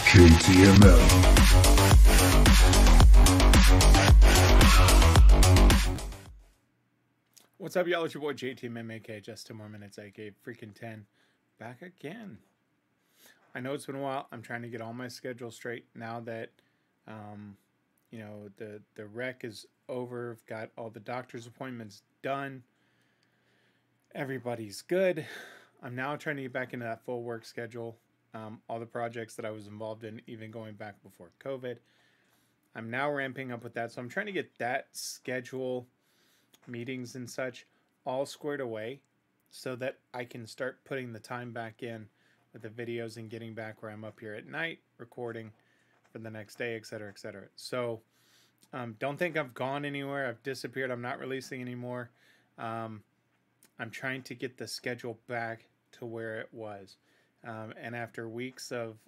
JTMM. What's up, y'all? It's your boy JTMM, aka Just 10 More Minutes, aka Freaking 10. Back again. I know it's been a while. I'm trying to get all my schedule straight now that, the rec is over. I've got all the doctor's appointments done. Everybody's good. I'm now trying to get back into that full work schedule. All the projects that I was involved in, even going back before COVID. I'm now ramping up with that. So I'm trying to get that schedule, meetings and such, all squared away so that I can start putting the time back in with the videos and getting back where I'm up here at night recording for the next day, etc., etc. So don't think I've gone anywhere. I've disappeared. I'm not releasing anymore. I'm trying to get the schedule back to where it was. And after weeks of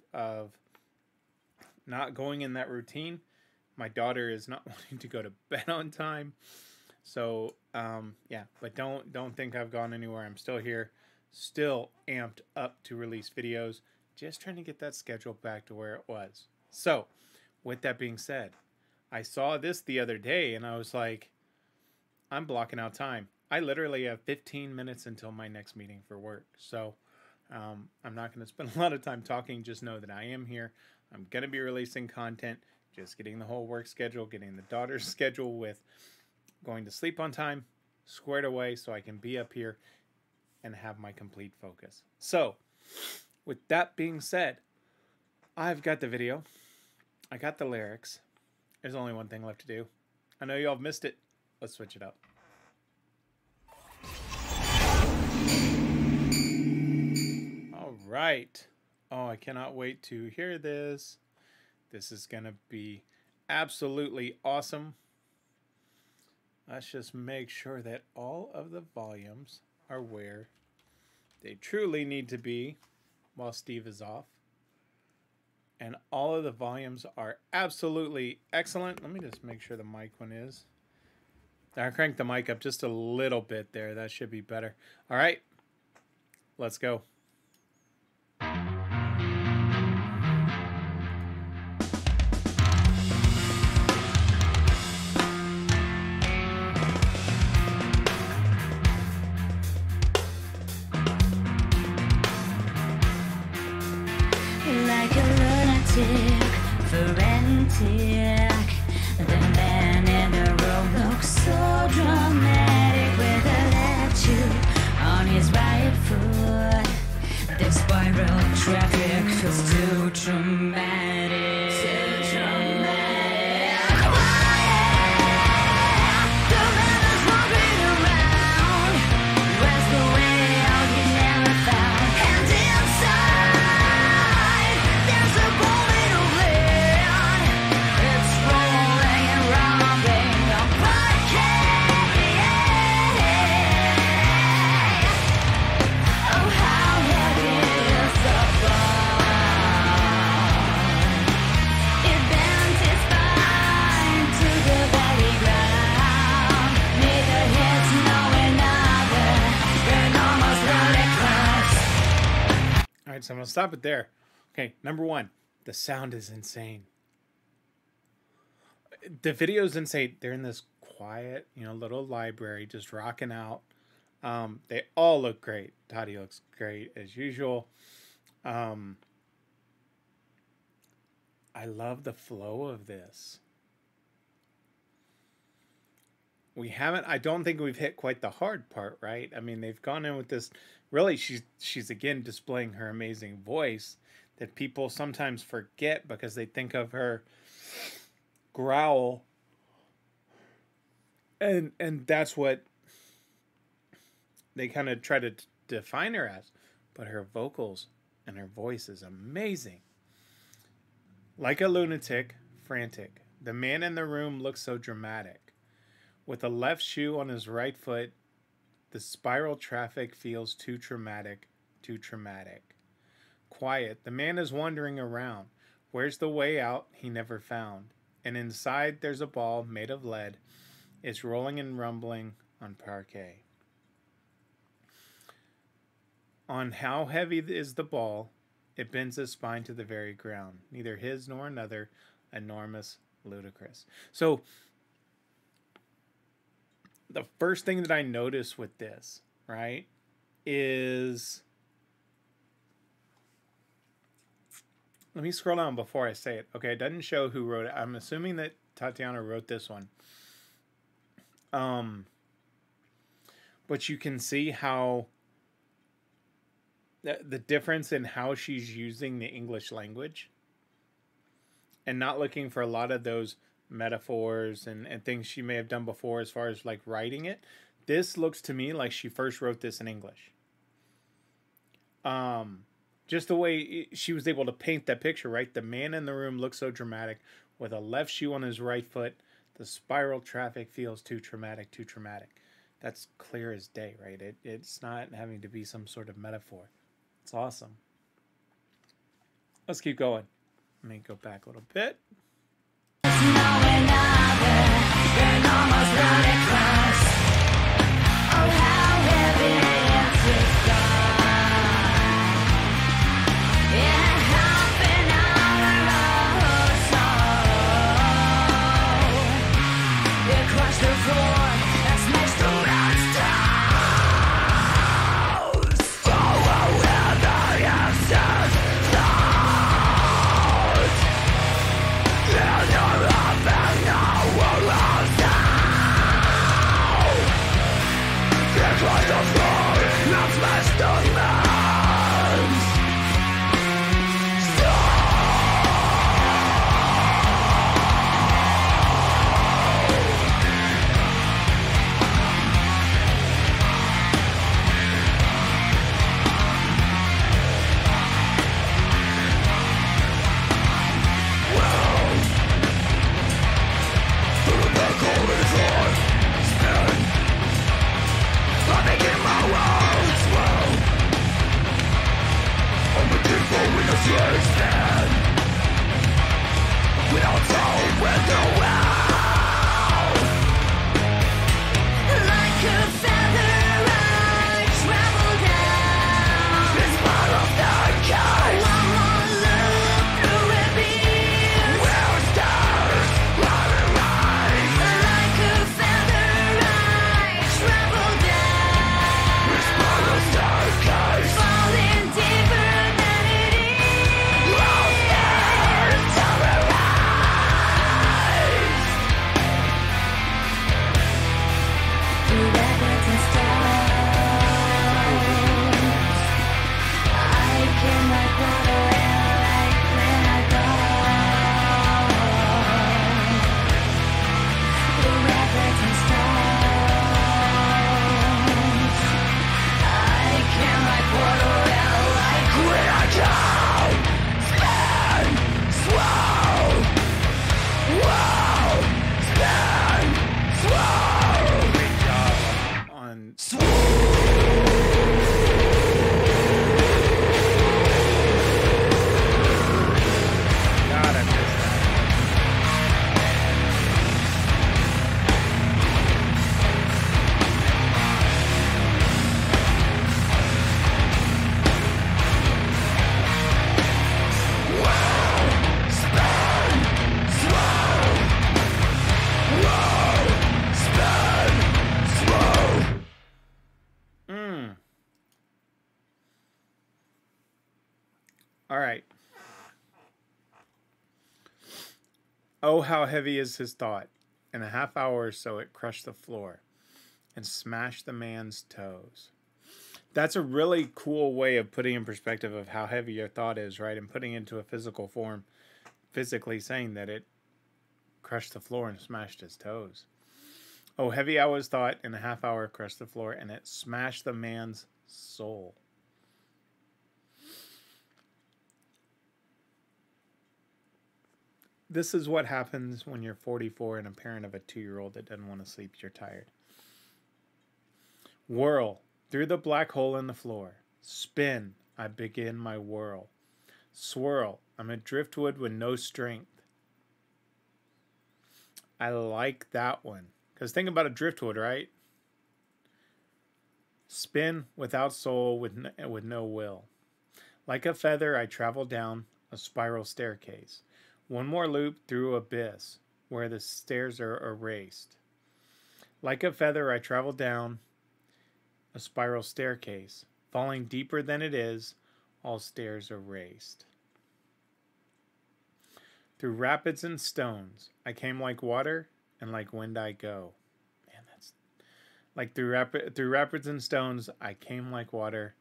not going in that routine, my daughter is not wanting to go to bed on time. So, but don't think I've gone anywhere. I'm still here, still amped up to release videos, just trying to get that schedule back to where it was. So, with that being said, I saw this the other day and I was like, I'm blocking out time. I literally have 15 minutes until my next meeting for work. So, I'm not going to spend a lot of time talking. Just know that I am here. I'm going to be releasing content, just getting the whole work schedule, getting the daughter's schedule with going to sleep on time squared away so I can be up here and have my complete focus. So, with that being said, I've got the video. I got the lyrics. There's only one thing left to do. I know y'all have missed it. Let's switch it up. All right. Oh, I cannot wait to hear this. This is going to be absolutely awesome. Let's just make sure that all of the volumes are where they truly need to be while Steve is off. And all of the volumes are absolutely excellent. Let me just make sure the mic one is. I cranked the mic up just a little bit there. That should be better. All right, let's go. Like a lunatic, frantic. The man in the room looks so dramatic with a latch on his right foot. The spiral traffic feels too dramatic. Too dramatic. The man is walking around. Where's the way out he never found? And inside there's a boiling land. It's rolling and rumbling on oh, how heavy is the fall. It bent its spine to the very ground. Neither hits nor another. We're almost really close. All right, so I'm going to stop it there. Okay, number one, the sound is insane. The video is insane. They're in this quiet, little library, just rocking out. They all look great. Toddy looks great as usual. I love the flow of this. I don't think we've hit quite the hard part, right? I mean, they've gone in with this, really, she's again displaying her amazing voice that people sometimes forget because they think of her growl. And that's what they kind of try to define her as. But her vocals and her voice is amazing. Like a lunatic, frantic. The man in the room looks so dramatic. With a left shoe on his right foot, the spiral traffic feels too traumatic, too traumatic. Quiet, the man is wandering around. Where's the way out he never found? And inside there's a ball made of lead. It's rolling and rumbling on parquet. On how heavy is the ball, It bends his spine to the very ground. Neither his nor another, enormous, ludicrous. So the first thing that I notice with this, right, is, let me scroll down before I say it. Okay, it doesn't show who wrote it. I'm assuming that Tatiana wrote this one. But you can see how the difference in how she's using the English language and not looking for a lot of those metaphors and things she may have done before as far as like writing it. This looks to me like she first wrote this in English. Just the way she was able to paint that picture, right? The man in the room looks so dramatic with a left shoe on his right foot. The spiral traffic feels too traumatic, too traumatic. That's clear as day, right? It's not having to be some sort of metaphor. It's awesome. Let's keep going. Let me go back a little bit. All right. Oh, how heavy is his thought. In a half hour or so, it crushed the floor and smashed the man's toes. That's a really cool way of putting in perspective of how heavy your thought is, right? And putting it into a physical form, physically saying that it crushed the floor and smashed his toes. Oh, heavy I was thought, in a half hour crushed the floor, and it smashed the man's soul. This is what happens when you're 44 and a parent of a 2-year-old that doesn't want to sleep. You're tired. Whirl through the black hole in the floor. Spin, I begin my whirl. Swirl, I'm a driftwood with no strength. I like that one. Because think about a driftwood, right? Spin without soul, with no will. Like a feather, I travel down a spiral staircase. One more loop through abyss where the stairs are erased. Like a feather, I travel down a spiral staircase. Falling deeper than it is, all stairs erased. Through rapids and stones, I came like water, and like wind I go. Man, that's like through rapids and stones, I came like water,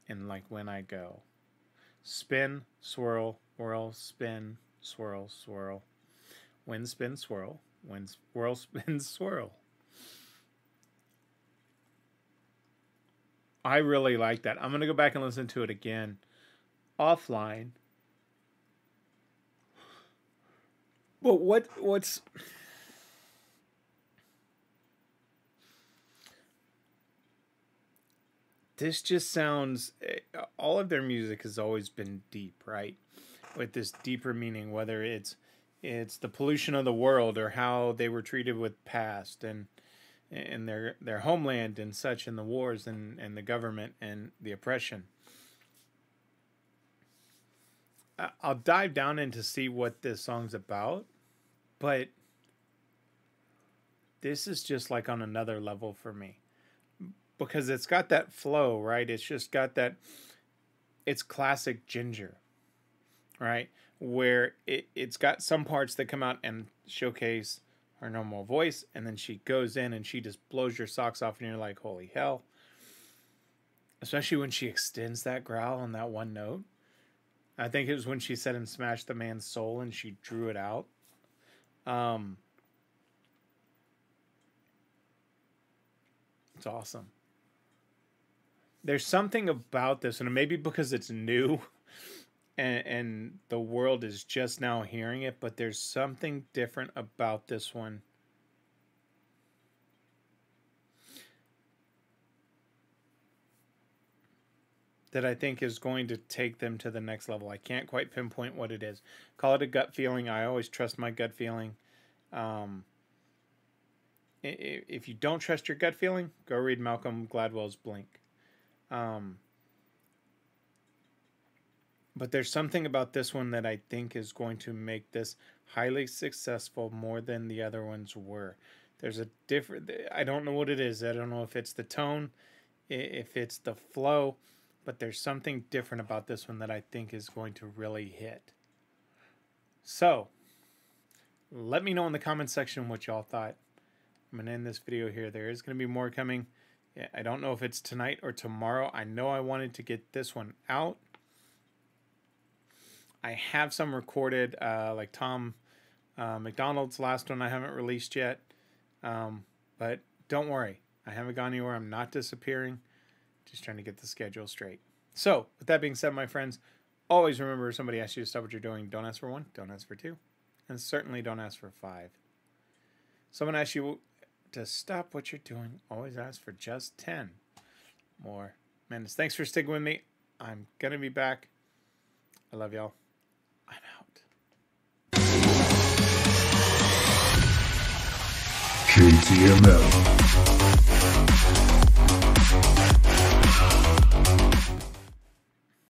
and like wind I go. Spin, swirl, whirl, spin, swirl, swirl. Wind, spin, swirl. Wind, swirl, spin, swirl. I really like that. I'm going to go back and listen to it again offline. But what's this just sounds, all of their music has always been deep, right? With this deeper meaning, whether it's the pollution of the world or how they were treated with past and their homeland and such, and the wars and the government and the oppression. I'll dive down in to see what this song's about, but this is just like on another level for me. Because it's got that flow, right? It's just got that, it's classic Ginger, right? Where it's got some parts that come out and showcase her normal voice, and then she goes in and she just blows your socks off, and you're like, holy hell. Especially when she extends that growl on that one note. I think it was when she said and smashed the man's soul and she drew it out. It's awesome. There's something about this, and maybe because it's new and the world is just now hearing it, but there's something different about this one. That I think is going to take them to the next level. I can't quite pinpoint what it is. Call it a gut feeling. I always trust my gut feeling. If you don't trust your gut feeling, go read Malcolm Gladwell's Blink. But there's something about this one that I think is going to make this highly successful more than the other ones were. There's a different, I don't know what it is. I don't know if it's the tone, if it's the flow, but there's something different about this one that I think is going to really hit. So, let me know in the comment section what y'all thought. I'm going to end this video here. There is going to be more coming. I don't know if it's tonight or tomorrow. I know I wanted to get this one out. I have some recorded, like Tom McDonald's last one I haven't released yet. But don't worry. I haven't gone anywhere. I'm not disappearing. Just trying to get the schedule straight. So, with that being said, my friends, always remember if somebody asks you to stop what you're doing, don't ask for 1, don't ask for 2, and certainly don't ask for 5. Someone asks you to stop what you're doing, always ask for just 10 more minutes. Thanks for sticking with me. I'm going to be back. I love y'all. I'm out. JTMM.